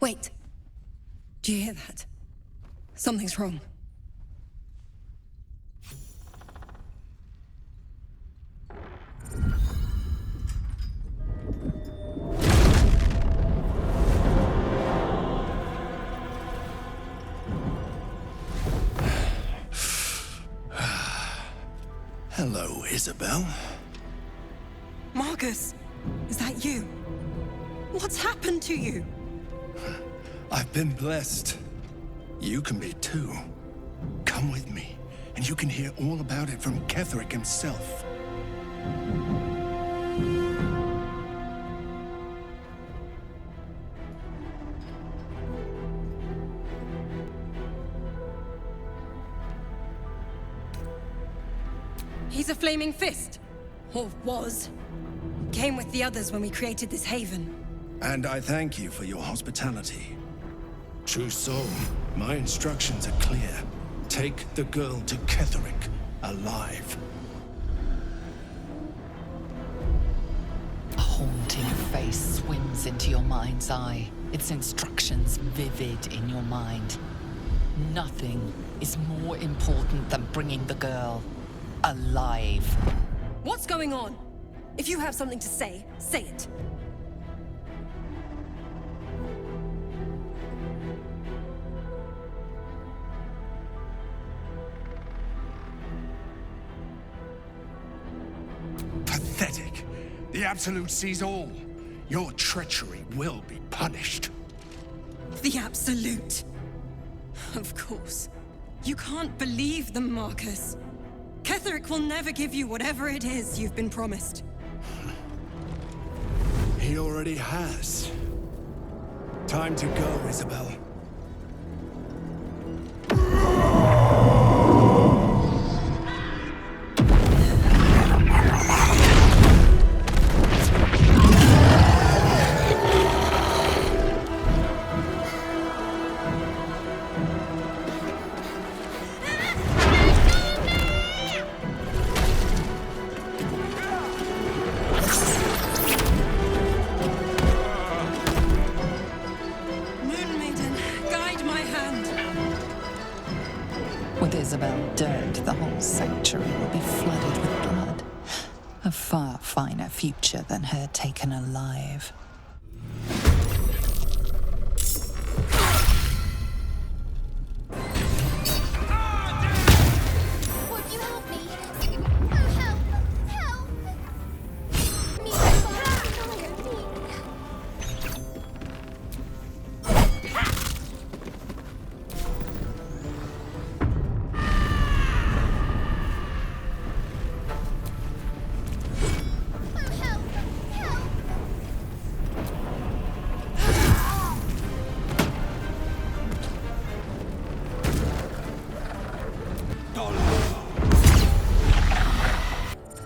Wait. Do you hear that? Something's wrong. Hello, Isabel. Marcus, is that you? What's happened to you? I've been blessed. You can be too. Come with me, and you can hear all about it from Ketheric himself. He's a flaming fist. Or was. Came with the others when we created this haven. And I thank you for your hospitality. True soul, my instructions are clear. Take the girl to Ketheric, alive. A haunting face swims into your mind's eye, its instructions vivid in your mind. Nothing is more important than bringing the girl alive. What's going on? If you have something to say, say it. Pathetic. The Absolute sees all. Your treachery will be punished. The Absolute. Of course. You can't believe them, Marcus. Ketheric will never give you whatever it is you've been promised. He already has. Time to go, Isabel. With Isabel dead, the whole sanctuary will be flooded with blood. A far finer future than her taken alive. Would you help me? Oh, help! Help! Me,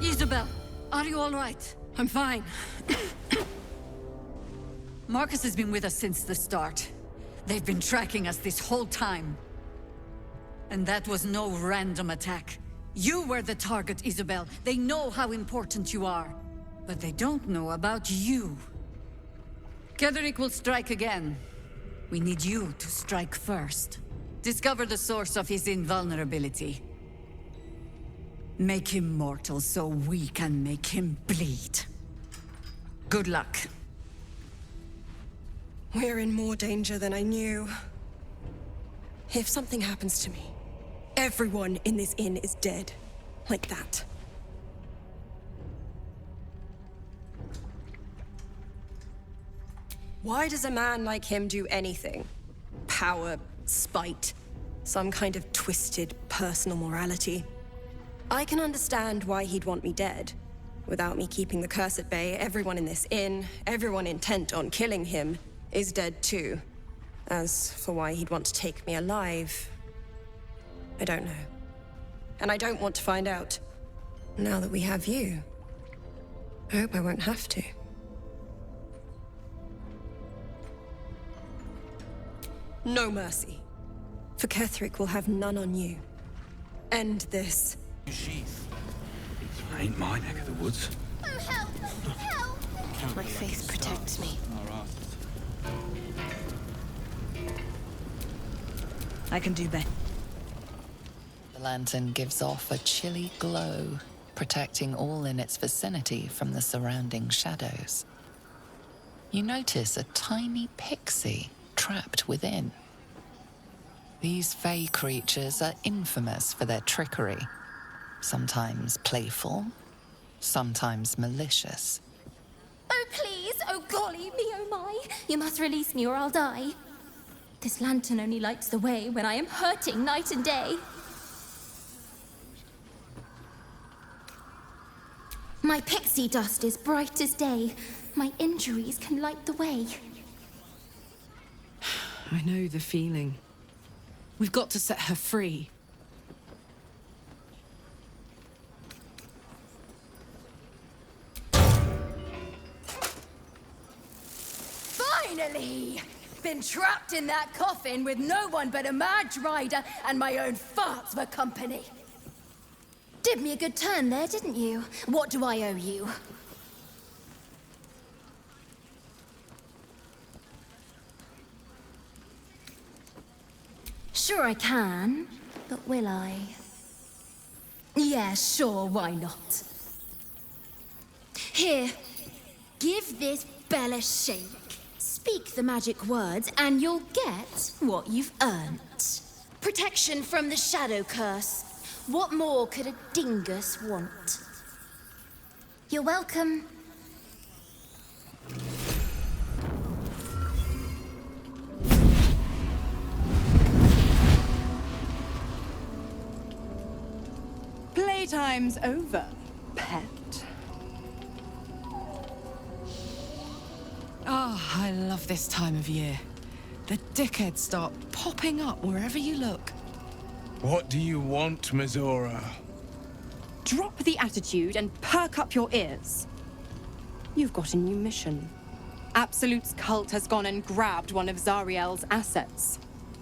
Isabel, are you all right? I'm fine. Marcus has been with us since the start. They've been tracking us this whole time. And that was no random attack. You were the target, Isabel. They know how important you are. But they don't know about you. Ketheric will strike again. We need you to strike first. Discover the source of his invulnerability. Make him mortal so we can make him bleed. Good luck. We're in more danger than I knew. If something happens to me, everyone in this inn is dead. Like that. Why does a man like him do anything? Power, spite, some kind of twisted personal morality. I can understand why he'd want me dead. Without me keeping the curse at bay, everyone in this inn, everyone intent on killing him, is dead too. As for why he'd want to take me alive, I don't know. And I don't want to find out. Now that we have you, I hope I won't have to. No mercy. For Ketheric will have none on you. End this. Sheath. It ain't my neck of the woods. oh, help! Help! My faith protects me. I can do better. The lantern gives off a chilly glow, protecting all in its vicinity from the surrounding shadows. You notice a tiny pixie trapped within. These fey creatures are infamous for their trickery, sometimes playful, sometimes malicious. Oh, please! Oh, golly me, oh my! You must release me or I'll die. This lantern only lights the way when I am hurting night and day. My pixie dust is bright as day. My injuries can light the way. I know the feeling. We've got to set her free. Finally! Been trapped in that coffin with no one but a mad rider and my own farts for company. Did me a good turn there, didn't you? What do I owe you? Sure I can, but will I? Yeah, sure, why not? Here, give this bell a shake. Speak the magic words and you'll get what you've earned. Protection from the shadow curse. What more could a dingus want? You're welcome. Playtime's over, pet. Oh, I love this time of year. The dickheads start popping up wherever you look. What do you want, Mizora? Drop the attitude and perk up your ears. You've got a new mission. Absolute's cult has gone and grabbed one of Zariel's assets.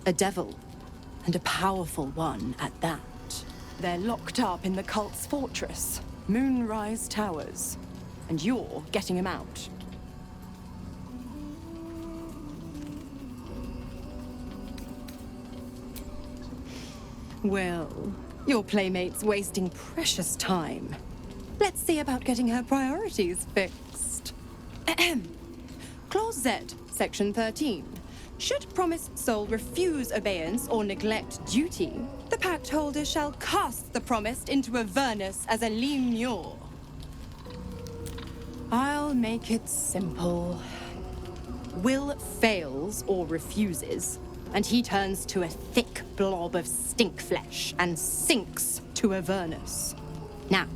A devil. And a powerful one at that. They're locked up in the cult's fortress, Moonrise Towers. And you're getting him out. Well, your playmate's wasting precious time. Let's see about getting her priorities fixed. Ahem. Clause Z, Section 13. Should promised soul refuse obeyance or neglect duty, the pact holder shall cast the promised into Avernus as a lemure. I'll make it simple. Will fails or refuses, and he turns to a thick blob of stink flesh and sinks to Avernus. Now,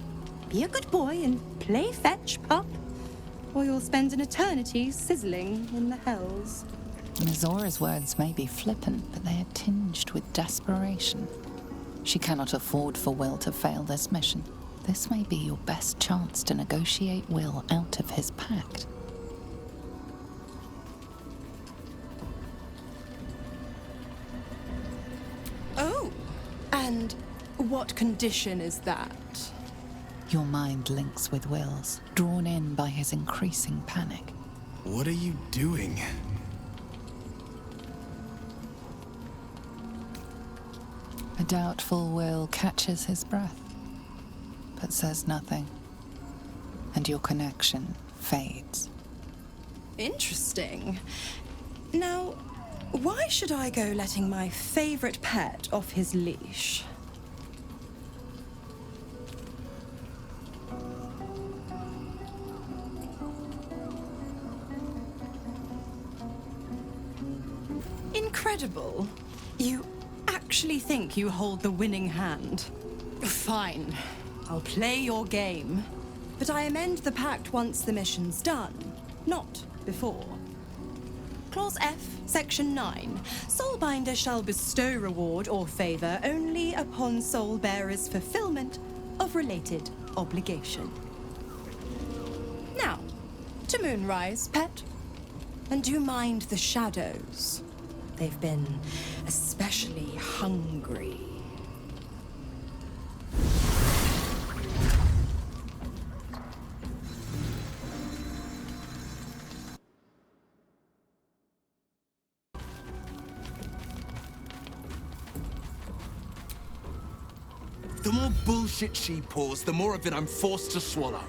be a good boy and play fetch, pup, or you'll spend an eternity sizzling in the hells. Mizora's words may be flippant, but they are tinged with desperation. She cannot afford for Will to fail this mission. This may be your best chance to negotiate Will out of his pact. Oh, and what condition is that? Your mind links with Will's, drawn in by his increasing panic. What are you doing? A doubtful Will catches his breath, but says nothing, and your connection fades. Interesting. Now, why should I go letting my favorite pet off his leash? Incredible. You actually think you hold the winning hand? Fine. I'll play your game. But I amend the pact once the mission's done, not before. Clause F, Section 9. Soulbinder shall bestow reward or favor only upon soul bearer's fulfillment of related obligation. Now, to Moonrise, pet. And do mind the shadows. They've been especially hungry. The more bullshit she pours, the more of it I'm forced to swallow.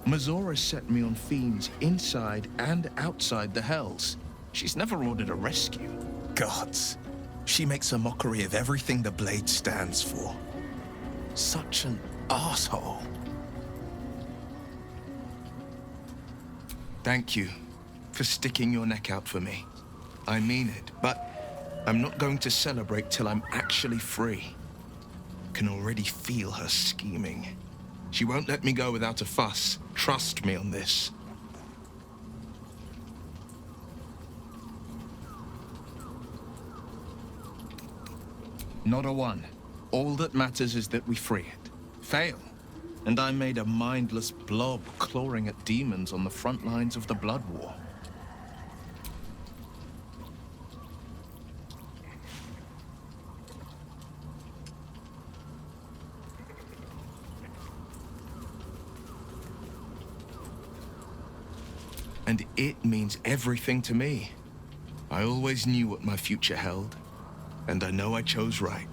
Mizora set me on fiends inside and outside the Hells. She's never ordered a rescue. Gods. She makes a mockery of everything the Blade stands for. Such an asshole. Thank you for sticking your neck out for me. I mean it, but I'm not going to celebrate till I'm actually free. Can already feel her scheming. She won't let me go without a fuss. Trust me on this. Not a one. All that matters is that we free it. Fail, and I'm made a mindless blob clawing at demons on the front lines of the Blood War. And it means everything to me. I always knew what my future held, and I know I chose right.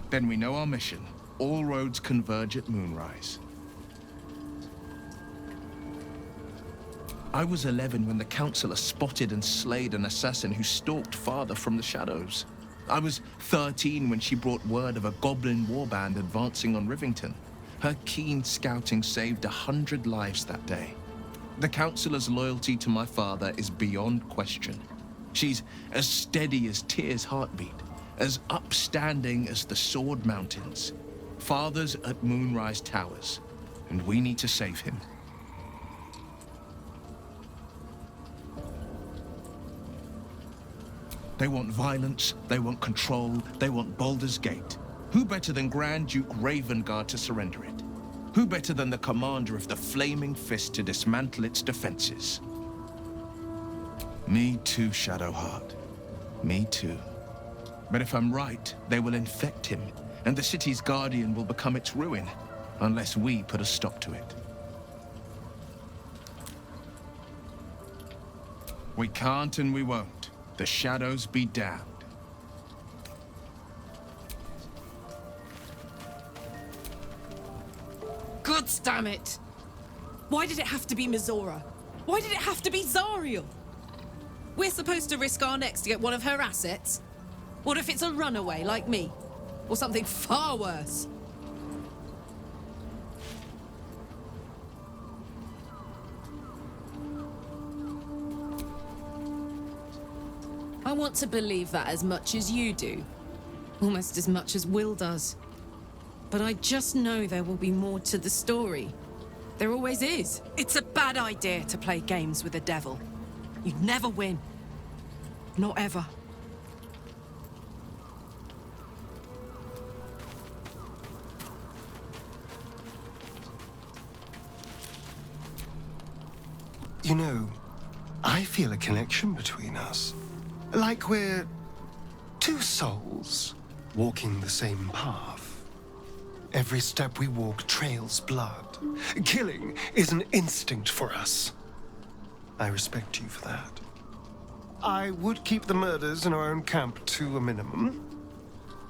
Then we know our mission. All roads converge at moonrise. I was 11 when the Councillor spotted and slayed an assassin who stalked Father from the shadows. I was 13 when she brought word of a goblin warband advancing on Rivington. Her keen scouting saved 100 lives that day. The Councillor's loyalty to my father is beyond question. She's as steady as Tyr's heartbeat, as upstanding as the Sword Mountains. Father's at Moonrise Towers, and we need to save him. They want violence, they want control, they want Baldur's Gate. Who better than Grand Duke Ravengard to surrender it? Who better than the commander of the Flaming Fist to dismantle its defenses? Me too, Shadowheart. Me too. But if I'm right, they will infect him, and the city's guardian will become its ruin, unless we put a stop to it. We can't and we won't. The shadows be damned. God damn it! Why did it have to be Mizora? Why did it have to be Zariel? We're supposed to risk our necks to get one of her assets? What if it's a runaway like me? Or something far worse? I want to believe that as much as you do. Almost as much as Will does. But I just know there will be more to the story. There always is. It's a bad idea to play games with the devil. You'd never win. Not ever. You know, I feel a connection between us. Like we're two souls walking the same path. Every step we walk trails blood. Killing is an instinct for us. I respect you for that. I would keep the murders in our own camp to a minimum,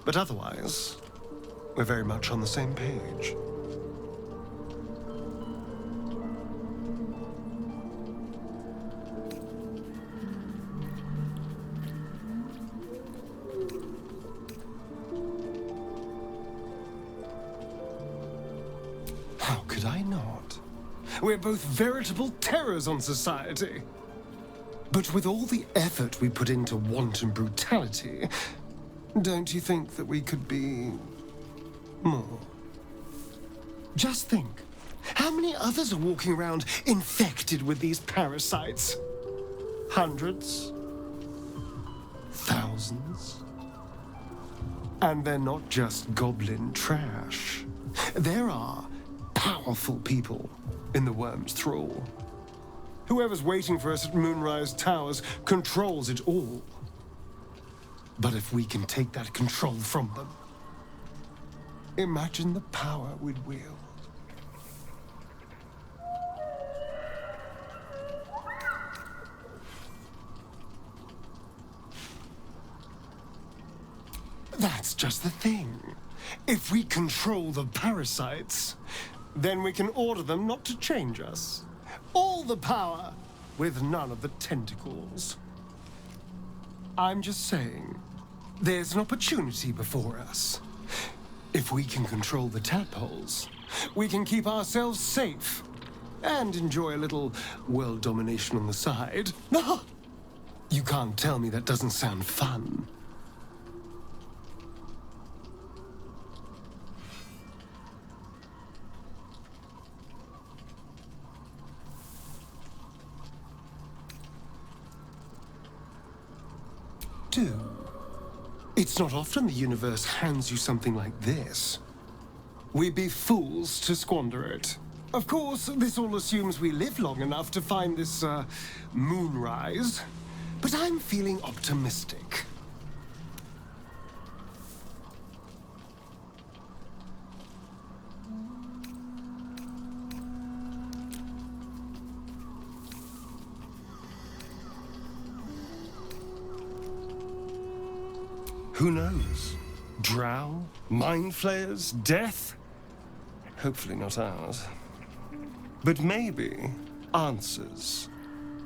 but otherwise, we're very much on the same page. How could I not? We're both veritable terrors on society. But with all the effort we put into wanton brutality, don't you think that we could be more? Just think, how many others are walking around infected with these parasites? Hundreds? Thousands? And they're not just goblin trash. There are powerful people in the worm's thrall. Whoever's waiting for us at Moonrise Towers controls it all. But if we can take that control from them, imagine the power we'd wield. That's just the thing. If we control the parasites, then we can order them not to change us. All the power, with none of the tentacles. I'm just saying, there's an opportunity before us. If we can control the tadpoles, we can keep ourselves safe and enjoy a little world domination on the side. You can't tell me that doesn't sound fun. It's not often the universe hands you something like this. We'd be fools to squander it. Of course, this all assumes we live long enough to find this, moonrise. But I'm feeling optimistic. Who knows? Drow? Mind flayers? Death? Hopefully not ours. But maybe answers.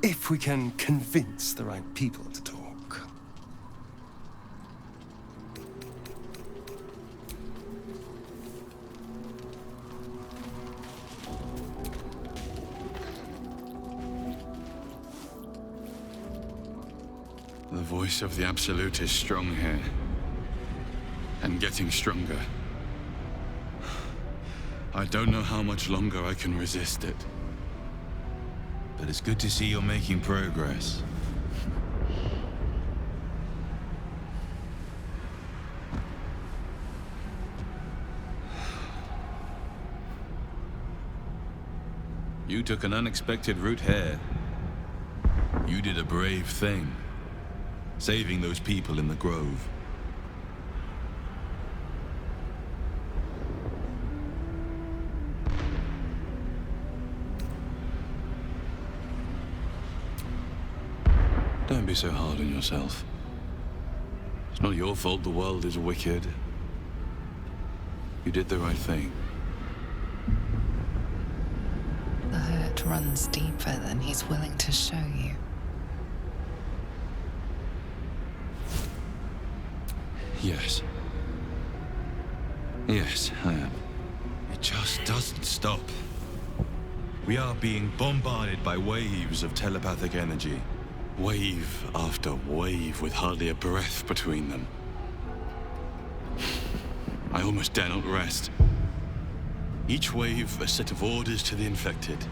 If we can convince the right people to talk. The voice of the Absolute is strong here. And getting stronger. I don't know how much longer I can resist it. But it's good to see you're making progress. You took an unexpected route here. You did a brave thing. Saving those people in the grove. Don't be so hard on yourself. It's not your fault the world is wicked. You did the right thing. The hurt runs deeper than he's willing to show you. Yes. Yes, I am. It just doesn't stop. We are being bombarded by waves of telepathic energy. Wave after wave with hardly a breath between them. I almost dare not rest. Each wave a set of orders to the infected.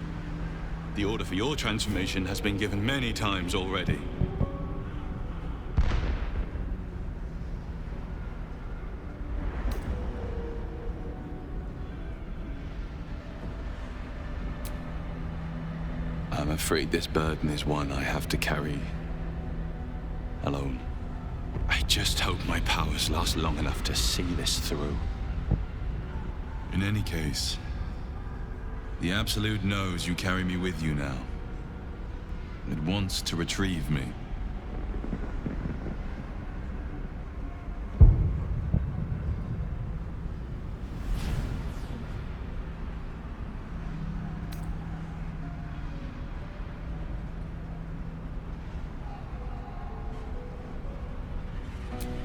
The order for your transformation has been given many times already. I'm afraid this burden is one I have to carry alone. I just hope my powers last long enough to see this through. In any case, the Absolute knows you carry me with you now. It wants to retrieve me.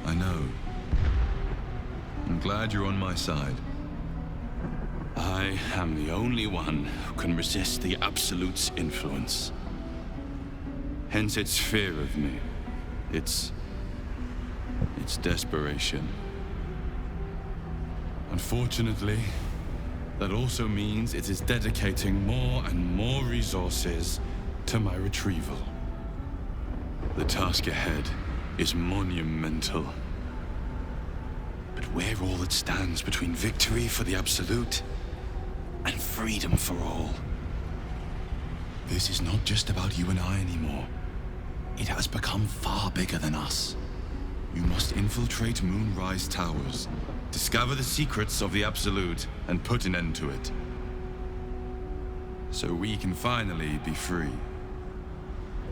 I know. I'm glad you're on my side. I am the only one who can resist the Absolute's influence. Hence its fear of me. Its desperation. Unfortunately, that also means it is dedicating more and more resources to my retrieval. The task ahead is monumental. But we're all that stands between victory for the Absolute and freedom for all. This is not just about you and I anymore. It has become far bigger than us. You must infiltrate Moonrise Towers, discover the secrets of the Absolute, and put an end to it. So we can finally be free.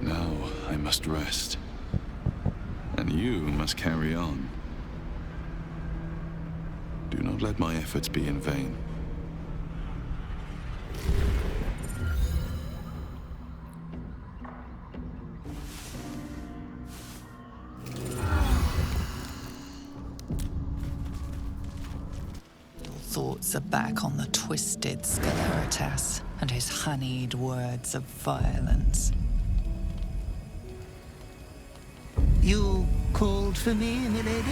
Now I must rest. And you must carry on. Do not let my efforts be in vain. Thoughts are back on the twisted Sceleritas and his honeyed words of violence. You called for me, milady?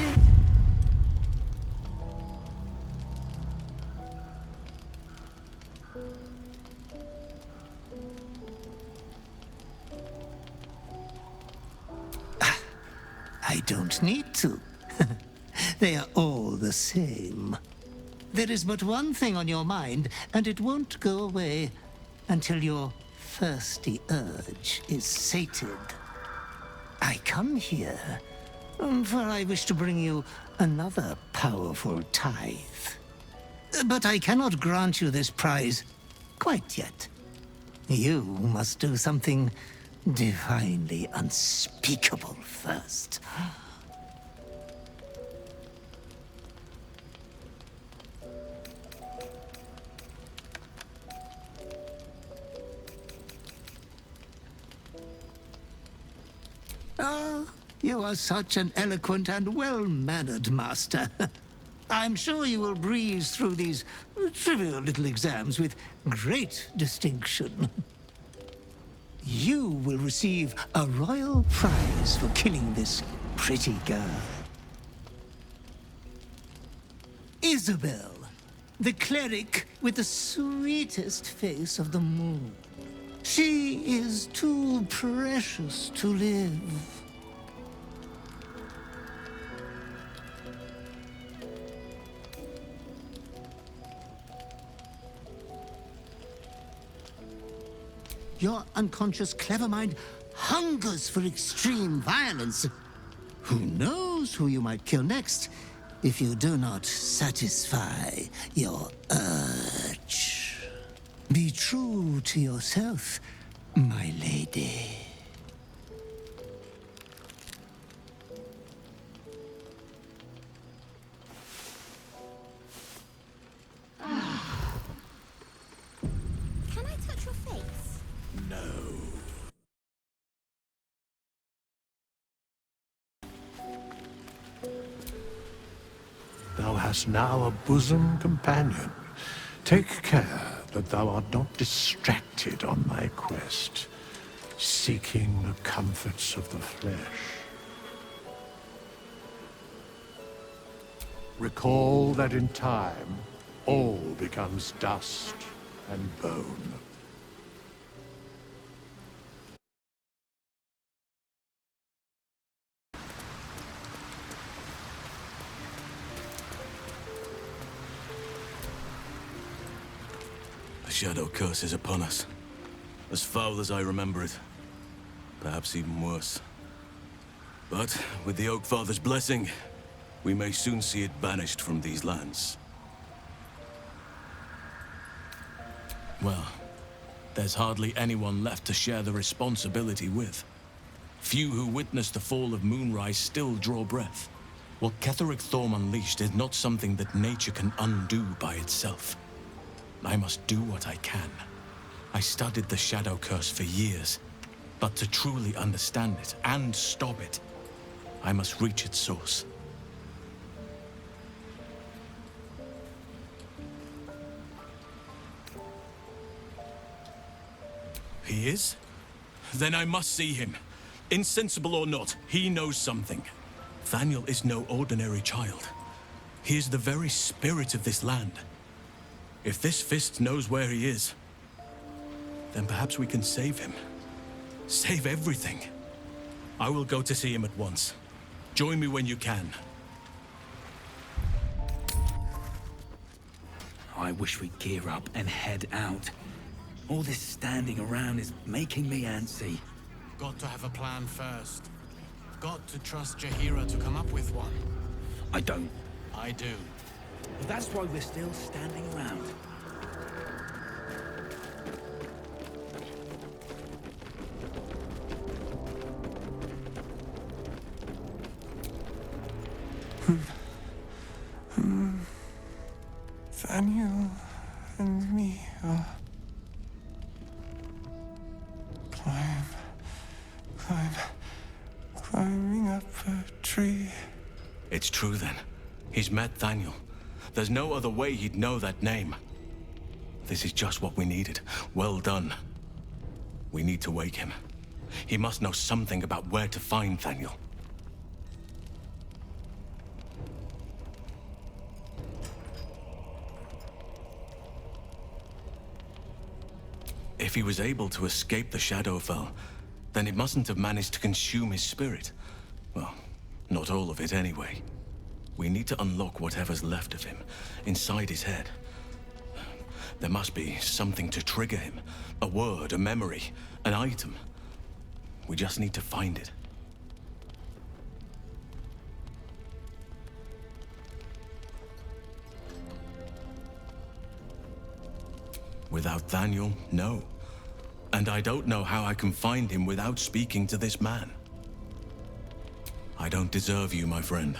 I don't need to. They are all the same. There is but one thing on your mind, and it won't go away until your thirsty urge is sated. I come here, for I wish to bring you another powerful tithe. But I cannot grant you this prize quite yet. You must do something divinely unspeakable first. Ah, you are such an eloquent and well-mannered master. I'm sure you will breeze through these trivial little exams with great distinction. You will receive a royal prize for killing this pretty girl. Isabel, the cleric with the sweetest face of them all. She is too precious to live. Your unconscious clever mind hungers for extreme violence. Who knows who you might kill next if you do not satisfy your urge. Be true to yourself, my lady. Can I touch your face? No. Thou hast now a bosom companion. Take care that thou art not distracted on thy quest, seeking the comforts of the flesh. Recall that in time, all becomes dust and bone. The Shadow Curse is upon us. As foul as I remember it. Perhaps even worse. But with the Oak Father's blessing, we may soon see it banished from these lands. Well, there's hardly anyone left to share the responsibility with. Few who witnessed the fall of Moonrise still draw breath. What Ketheric Thorm unleashed is not something that nature can undo by itself. I must do what I can. I studied the Shadow Curse for years, but to truly understand it and stop it, I must reach its source. He is? Then I must see him. Insensible or not, he knows something. Thaniel is no ordinary child. He is the very spirit of this land. If this fist knows where he is, then perhaps we can save him. Save everything. I will go to see him at once. Join me when you can. I wish we'd gear up and head out. All this standing around is making me antsy. Got to have a plan first. got to trust Jaheira to come up with one. I don't. I do. That's why we're still standing around. Thaniel and me are climbing up a tree. It's true then. He's met Thaniel. There's no other way he'd know that name. This is just what we needed. Well done. We need to wake him. He must know something about where to find Thaniel. If he was able to escape the Shadowfell, then it mustn't have managed to consume his spirit. Well, not all of it anyway. We need to unlock whatever's left of him, inside his head. There must be something to trigger him. A word, a memory, an item. We just need to find it. Without Thaniel, no. And I don't know how I can find him without speaking to this man. I don't deserve you, my friend.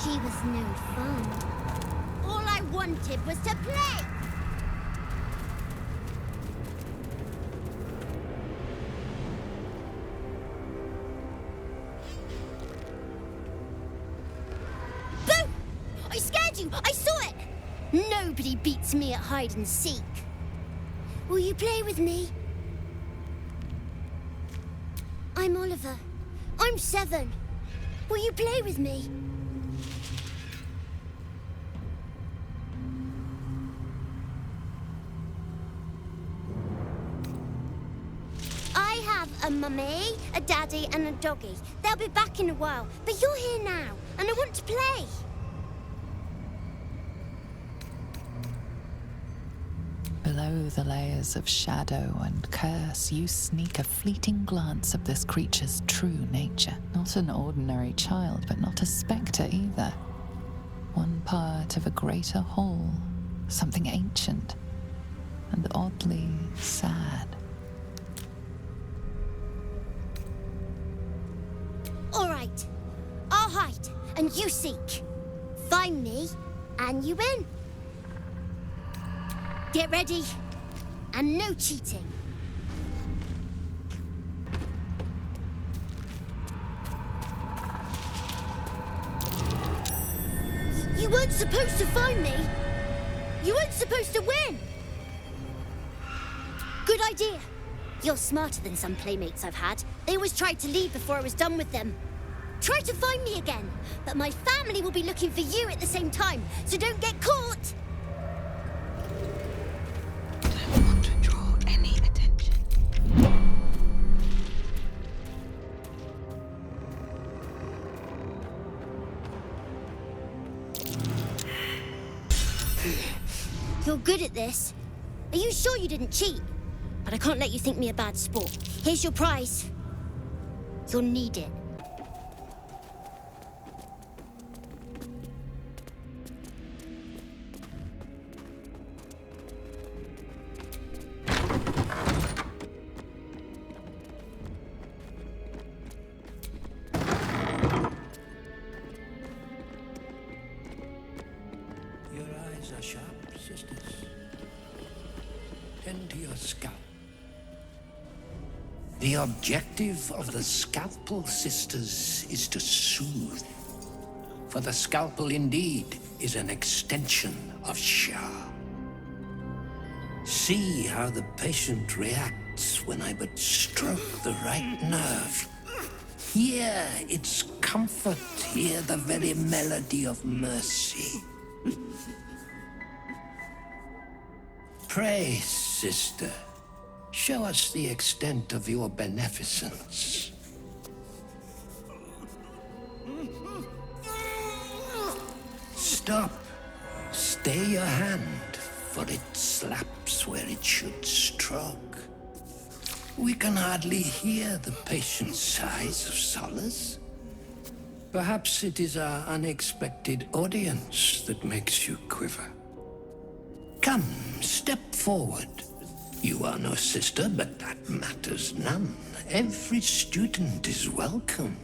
She was no fun. All I wanted was to play! Boo! I scared you! I saw it! Nobody beats me at hide and seek. Will you play with me? I'm Oliver. I'm 7. Will you play with me? I have a mummy, a daddy, and a doggy. They'll be back in a while, but you're here now, and I want to play. Below the layers of shadow and curse, you sneak a fleeting glance of this creature's true nature. Not an ordinary child, but not a spectre either. One part of a greater whole, something ancient and oddly sad. All right, I'll hide, and you seek. Find me, and you win. Get ready, and no cheating. You weren't supposed to find me. You weren't supposed to win. Good idea. You're smarter than some playmates I've had. They always tried to leave before I was done with them. Try to find me again, but my family will be looking for you at the same time, so don't get caught. Don't want to draw any attention. You're good at this. Are you sure you didn't cheat? But I can't let you think me a bad sport. Here's your prize. You'll need it. Your eyes are sharp, sisters. Tend to your scalp. The objective of the Scalpel Sisters is to soothe. For the scalpel indeed is an extension of Shah. See how the patient reacts when I but stroke the right nerve. Hear its comfort, hear the very melody of mercy. Pray, sister, show us the extent of your beneficence. Stop. Stay your hand, for it slaps where it should stroke. We can hardly hear the patient's sighs of solace. Perhaps it is our unexpected audience that makes you quiver. Come, step forward. You are no sister, but that matters none. Every student is welcome.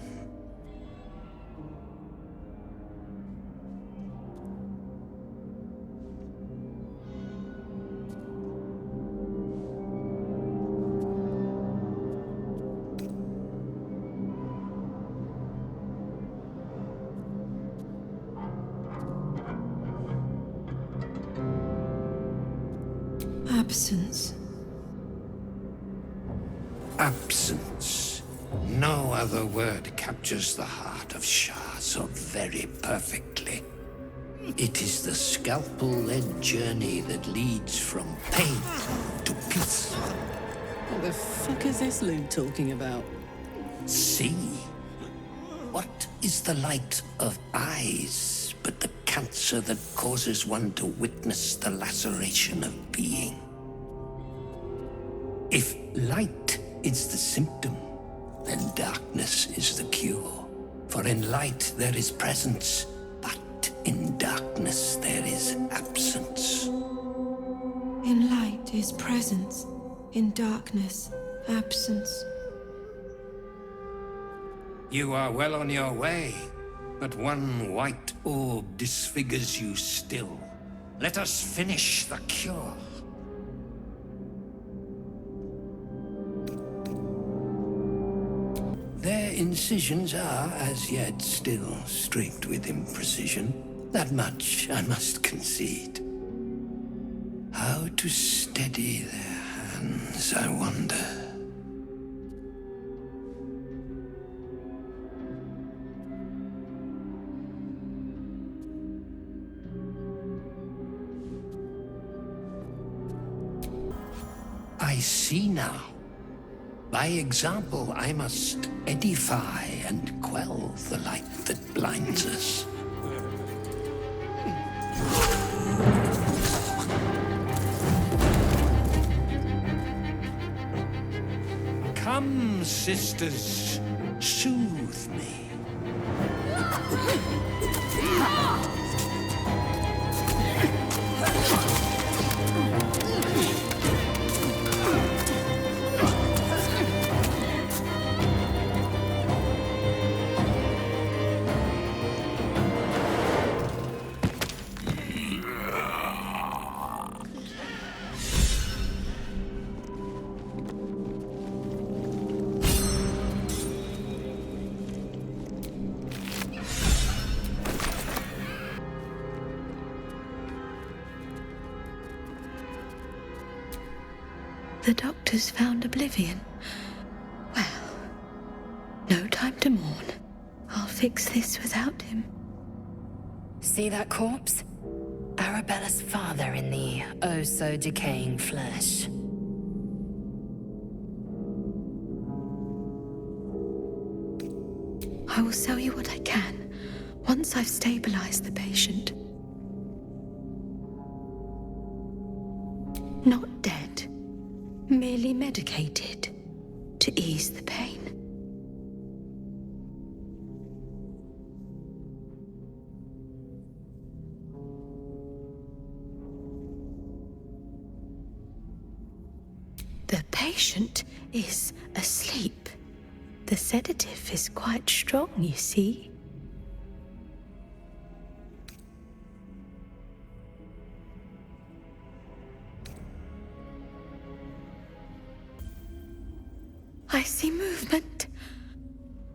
Absence. Absence. No other word captures the heart of Shah so very perfectly. It is the scalpel-led journey that leads from pain to peace. What the fuck is this Luke talking about? See? What is the light of eyes but the cancer that causes one to witness the laceration of being? If light is the symptom, then darkness is the cure. For in light there is presence, but in darkness there is absence. In light is presence, in darkness, absence. You are well on your way, but one white orb disfigures you still. Let us finish the cure. Their incisions are, as yet, still streaked with imprecision. That much I must concede. How to steady their hands, I wonder. I see now. By example, I must edify and quell the light that blinds us. Come, sisters, soothe me. The doctor's found oblivion. Well, no time to mourn. I'll fix this without him. See that corpse? Arabella's father in the oh-so-decaying flesh. I will sell you what I can, once I've stabilized the patient. Not dead, merely medicated to ease the pain. The patient is asleep. The sedative is quite strong, you see. I see movement.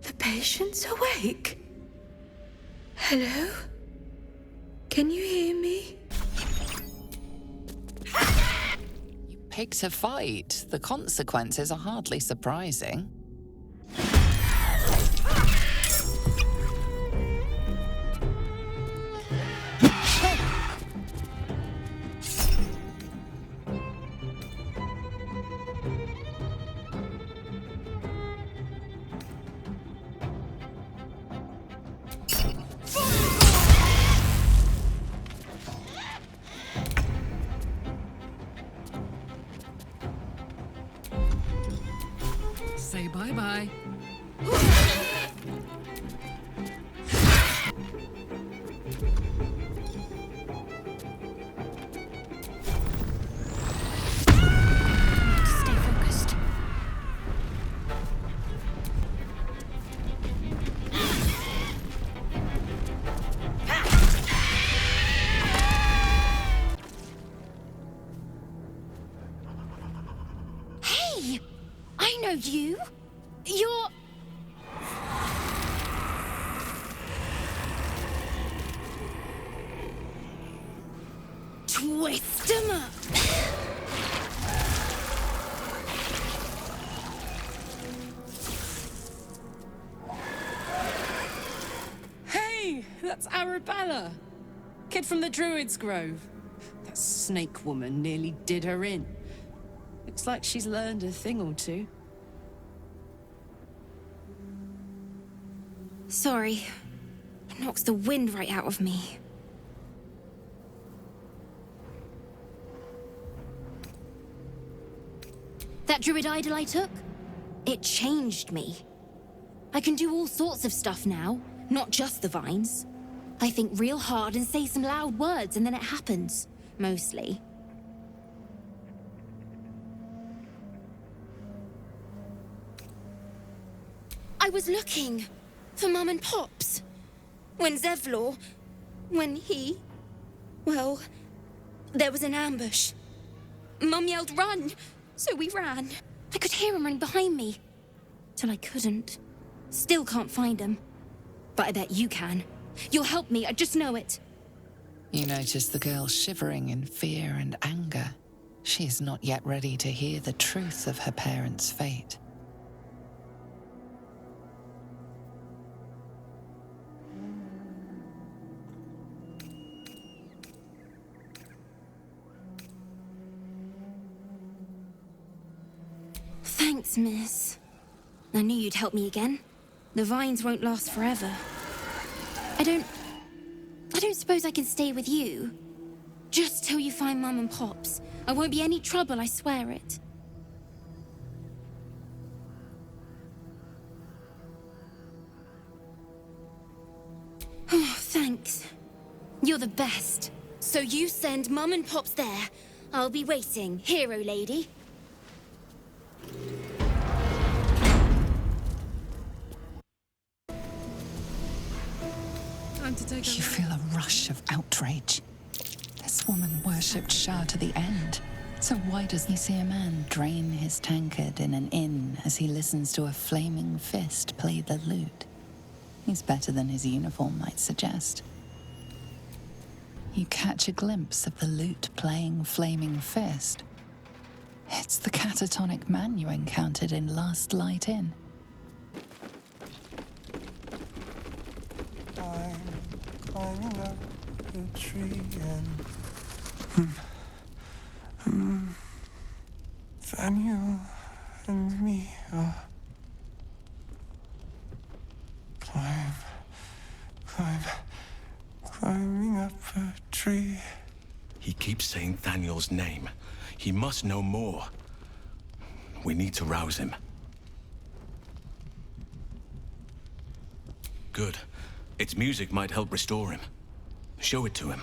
The patient's awake. Hello? Can you hear me? You picked a fight. The consequences are hardly surprising. say bye-bye. Stay focused. Hey! I know you! You're... Twist 'em up! Hey! That's Arabella! Kid from the Druid's Grove. That snake woman nearly did her in. Looks like she's learned a thing or two. Sorry. It knocks the wind right out of me. That druid idol I took? It changed me. I can do all sorts of stuff now, not just the vines. I think real hard and say some loud words and then it happens. Mostly. I was looking for Mum and Pops. When Zevlor... when he... well... there was an ambush. Mum yelled, "Run!" So we ran. I could hear him running behind me. Till I couldn't. Still can't find him. But I bet you can. You'll help me, I just know it. You notice the girl shivering in fear and anger. She is not yet ready to hear the truth of her parents' fate. Thanks, miss. I knew you'd help me again. The vines won't last forever. I don't suppose I can stay with you. Just till you find Mum and Pops. I won't be any trouble, I swear it. Oh, thanks. You're the best. So you send Mum and Pops there. I'll be waiting, hero lady. You feel a rush of outrage. This woman worshipped Shah to the end. So why does he see a man drain his tankard in an inn as he listens to a flaming fist play the lute? He's better than his uniform might suggest. You catch a glimpse of the lute playing flaming fist. It's the catatonic man you encountered in Last Light Inn. Climbing up the tree and Thaniel and me are climbing up a tree. He keeps saying Thaniel's name. He must know more. We need to rouse him. Good. Its music might help restore him. Show it to him.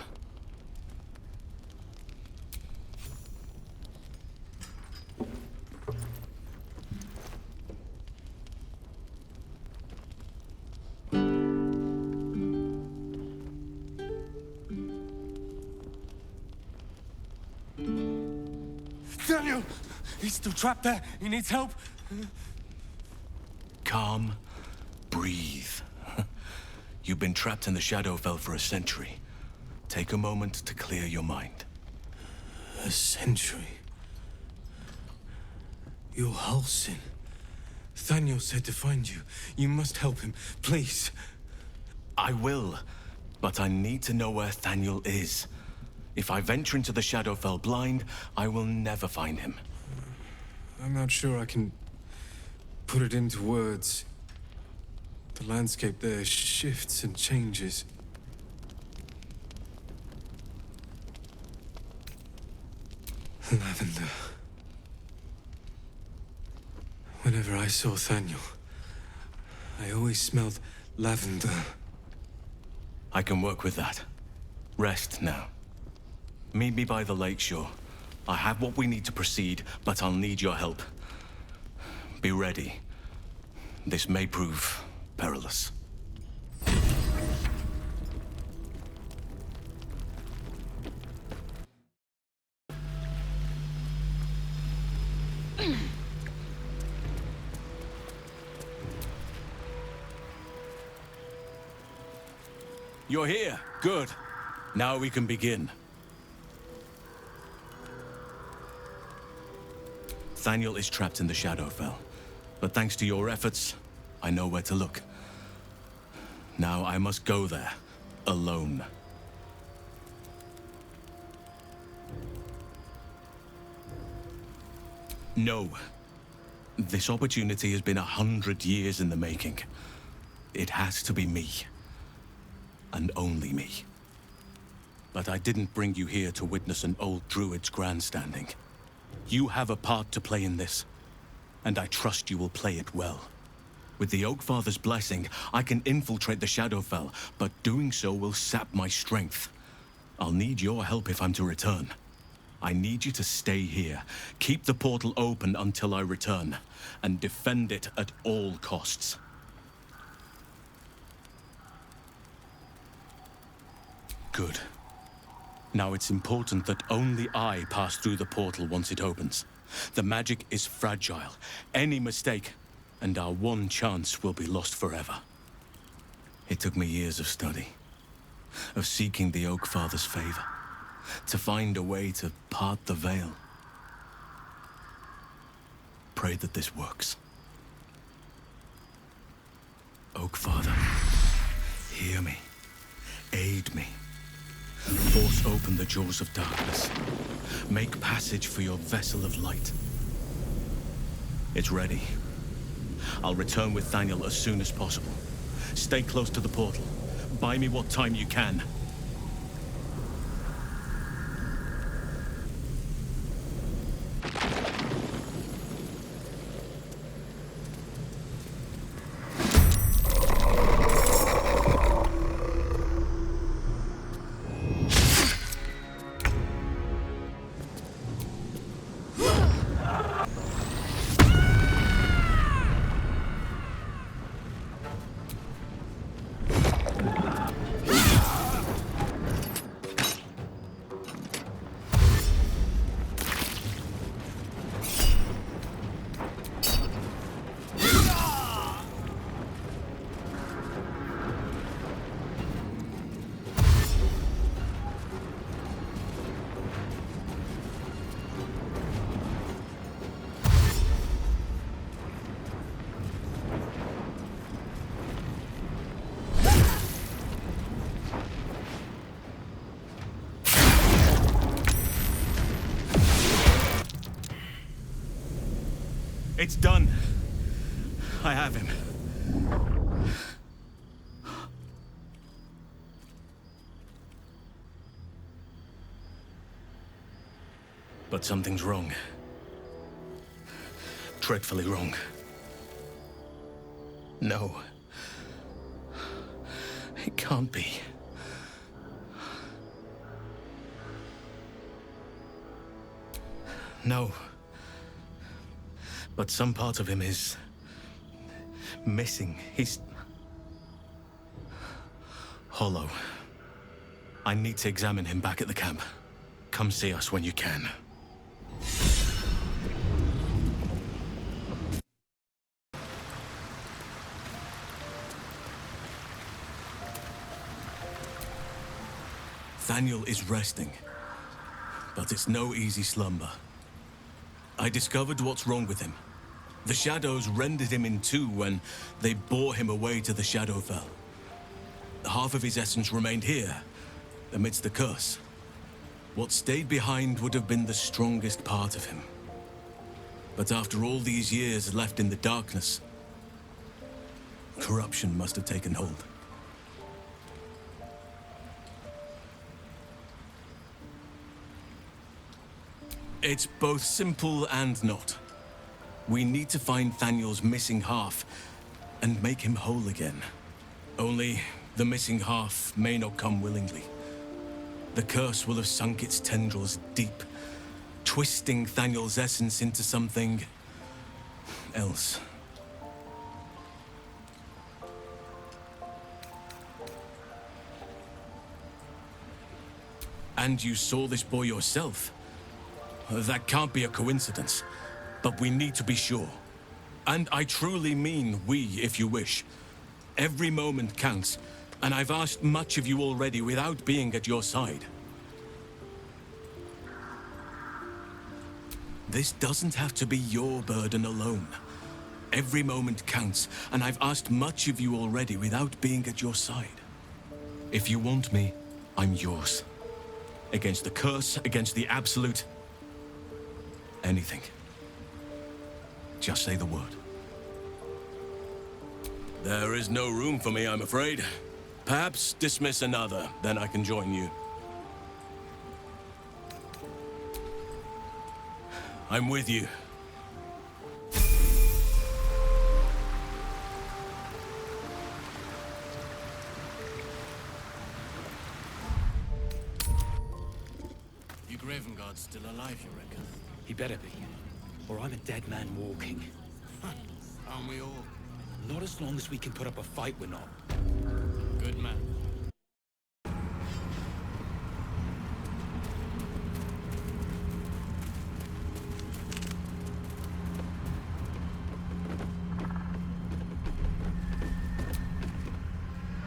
Thaniel! He's still trapped there. He needs help. Calm. Breathe. You've been trapped in the Shadowfell for a century. Take a moment to clear your mind. A century? You're Halsin. Thaniel said to find you. You must help him, please. I will, but I need to know where Thaniel is. If I venture into the Shadowfell blind, I will never find him. I'm not sure I can put it into words. The landscape there shifts and changes. Lavender. Whenever I saw Thaniel, I always smelled lavender. I can work with that. Rest now. Meet me by the lakeshore. I have what we need to proceed, but I'll need your help. Be ready. This may prove perilous. You're here. Good. Now we can begin. Thaniel is trapped in the Shadowfell, but thanks to your efforts, I know where to look. Now I must go there, alone. No. This opportunity has been 100 years in the making. It has to be me. And only me. But I didn't bring you here to witness an old druid's grandstanding. You have a part to play in this, and I trust you will play it well. With the Oakfather's blessing, I can infiltrate the Shadowfell, but doing so will sap my strength. I'll need your help if I'm to return. I need you to stay here, keep the portal open until I return, and defend it at all costs. Good. Now it's important that only I pass through the portal once it opens. The magic is fragile. Any mistake, and our one chance will be lost forever. It took me years of study, of seeking the Oakfather's favor, to find a way to part the veil. Pray that this works. Oakfather, hear me. Aid me. Force open the jaws of darkness. Make passage for your vessel of light. It's ready. I'll return with Thaniel as soon as possible. Stay close to the portal. Buy me what time you can. It's done. I have him. But something's wrong. Dreadfully wrong. No. It can't be. No. But some part of him is missing. He's hollow. I need to examine him back at the camp. Come see us when you can. Thaniel is resting, but it's no easy slumber. I discovered what's wrong with him. The shadows rendered him in two when they bore him away to the Shadowfell. Half of his essence remained here, amidst the curse. What stayed behind would have been the strongest part of him. But after all these years left in the darkness, corruption must have taken hold. It's both simple and not. We need to find Thaniel's missing half and make him whole again. Only the missing half may not come willingly. The curse will have sunk its tendrils deep, twisting Thaniel's essence into something else. And you saw this boy yourself. That can't be a coincidence, but we need to be sure. And I truly mean we, if you wish. Every moment counts, and I've asked much of you already without being at your side. This doesn't have to be your burden alone. Every moment counts, and I've asked much of you already without being at your side. If you want me, I'm yours. Against the curse, against the absolute... anything. Just say the word. There is no room for me, I'm afraid. Perhaps dismiss another, then I can join you. I'm with you. You Graven Guard's still alive, you reckon? He better be, or I'm a dead man walking. Aren't we all? Not as long as we can put up a fight, we're not. Good man.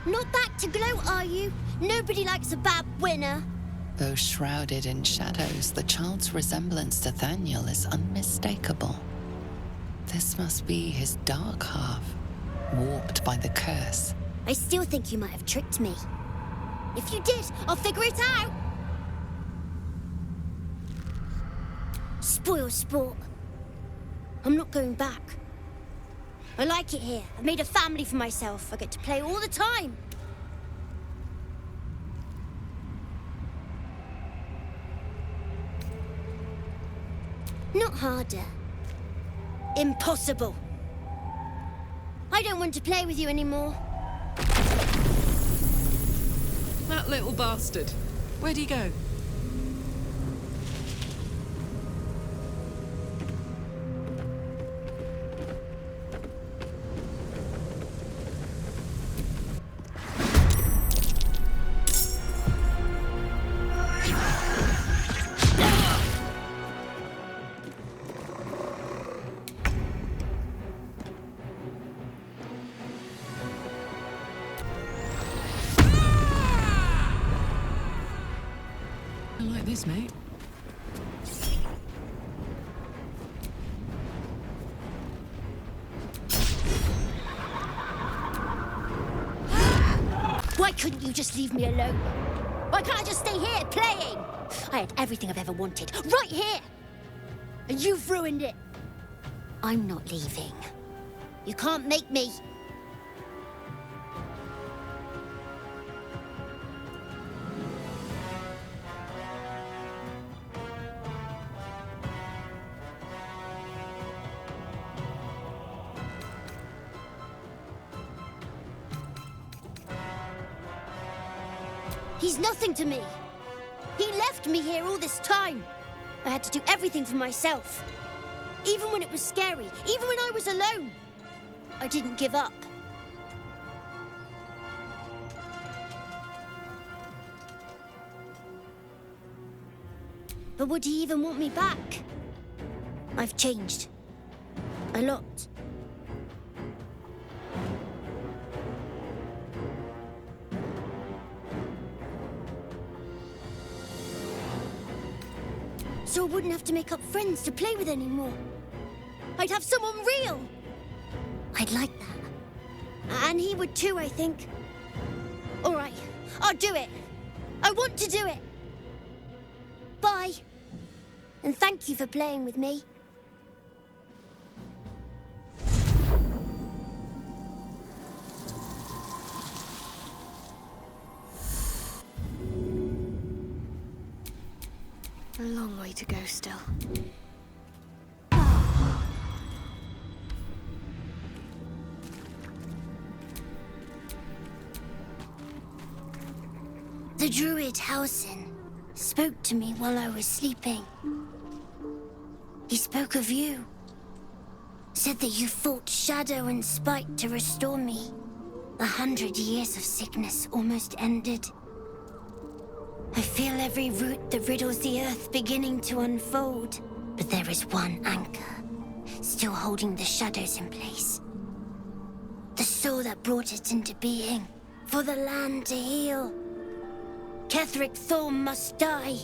Not back to gloat, are you? Nobody likes a bad winner. Though shrouded in shadows, the child's resemblance to Thaniel is unmistakable. This must be his dark half, warped by the curse. I still think you might have tricked me. If you did, I'll figure it out. Spoil sport. I'm not going back. I like it here. I've made a family for myself. I get to play all the time. Not harder. Impossible. I don't want to play with you anymore. That little bastard. Where'd he go? Mate. Why couldn't you just leave me alone? Why can't I just stay here playing? I had everything I've ever wanted, right here! And you've ruined it. I'm not leaving. You can't make me. He's nothing to me. He left me here all this time. I had to do everything for myself. Even when it was scary, even when I was alone. I didn't give up. But would he even want me back? I've changed. A lot. So I wouldn't have to make up friends to play with anymore. I'd have someone real. I'd like that. And he would too, I think. All right, I'll do it. I want to do it. Bye. And thank you for playing with me. A long way to go still. The druid Halsin spoke to me while I was sleeping. He spoke of you. Said that you fought shadow and spite to restore me. 100 years of sickness almost ended. I feel every root that riddles the earth beginning to unfold. But there is one anchor, still holding the shadows in place. The soul that brought it into being, for the land to heal. Ketheric Thorm must die.